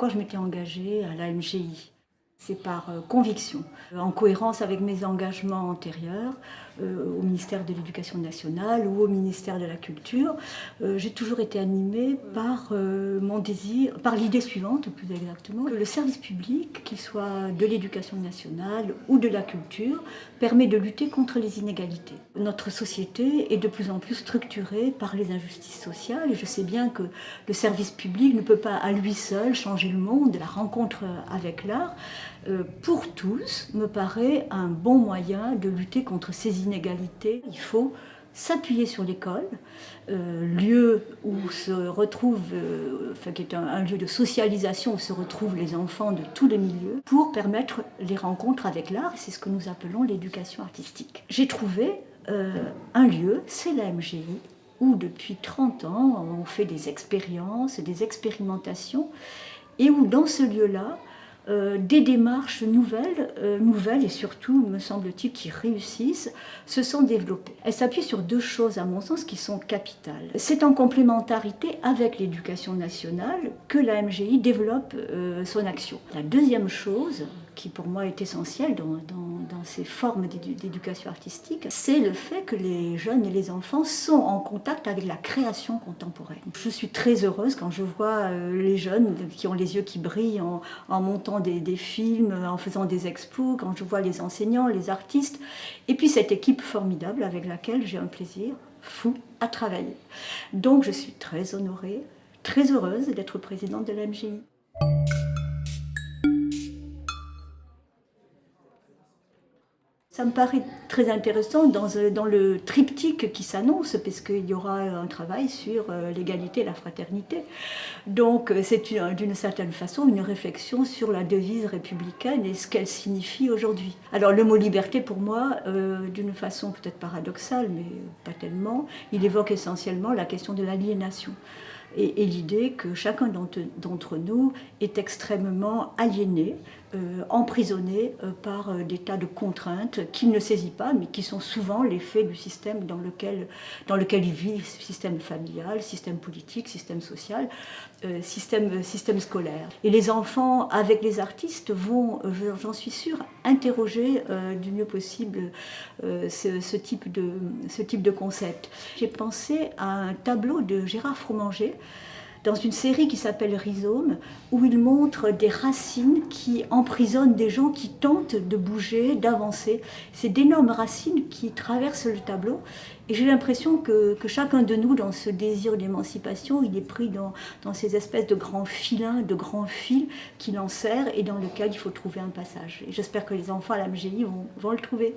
pourquoi je m'étais engagée à la MGI. C'est par conviction, en cohérence avec mes engagements antérieurs au ministère de l'Éducation nationale ou au ministère de la Culture. J'ai toujours été animée par mon désir, par l'idée suivante plus exactement, que le service public, qu'il soit de l'Éducation nationale ou de la culture, permet de lutter contre les inégalités. Notre société est de plus en plus structurée par les injustices sociales et je sais bien que le service public ne peut pas à lui seul changer le monde. La rencontre avec l'art, pour tous, me paraît un bon moyen de lutter contre ces inégalités. Il faut s'appuyer sur l'école, lieu où se retrouve, qui est un lieu de socialisation où se retrouvent les enfants de tous les milieux, pour permettre les rencontres avec l'art. C'est ce que nous appelons l'éducation artistique. J'ai trouvé un lieu, c'est la MGI, où depuis 30 ans on fait des expériences, des expérimentations, et où dans ce lieu-là, des démarches nouvelles et surtout, me semble-t-il, qui réussissent, se sont développées. Elles s'appuient sur deux choses, à mon sens, qui sont capitales. C'est en complémentarité avec l'éducation nationale que la MGI développe son action. La deuxième chose, qui pour moi est essentielle dans ces formes d'éducation artistique, c'est le fait que les jeunes et les enfants sont en contact avec la création contemporaine. Je suis très heureuse quand je vois les jeunes qui ont les yeux qui brillent en montant des films, en faisant des expos, quand je vois les enseignants, les artistes, et puis cette équipe formidable avec laquelle j'ai un plaisir fou à travailler. Donc je suis très honorée, très heureuse d'être présidente de la MGI. Ça me paraît très intéressant dans le triptyque qui s'annonce, parce qu'il y aura un travail sur l'égalité et la fraternité. Donc c'est d'une certaine façon une réflexion sur la devise républicaine et ce qu'elle signifie aujourd'hui. Alors le mot liberté pour moi, d'une façon peut-être paradoxale, mais pas tellement, il évoque essentiellement la question de l'aliénation. Et l'idée que chacun d'entre nous est extrêmement aliéné, emprisonné par des tas de contraintes qu'il ne saisit pas, mais qui sont souvent l'effet du système dans lequel il vit, système familial, système politique, système social, système scolaire. Et les enfants, avec les artistes, vont, j'en suis sûre, interroger du mieux possible ce type de concept. J'ai pensé à un tableau de Gérard Fromanger, dans une série qui s'appelle Rhizome, où il montre des racines qui emprisonnent des gens qui tentent de bouger, d'avancer. C'est d'énormes racines qui traversent le tableau. Et j'ai l'impression que chacun de nous, dans ce désir d'émancipation, il est pris dans ces espèces de grands filins, de grands fils qui l'enserrent et dans lesquels il faut trouver un passage. Et j'espère que les enfants à la MGI vont le trouver.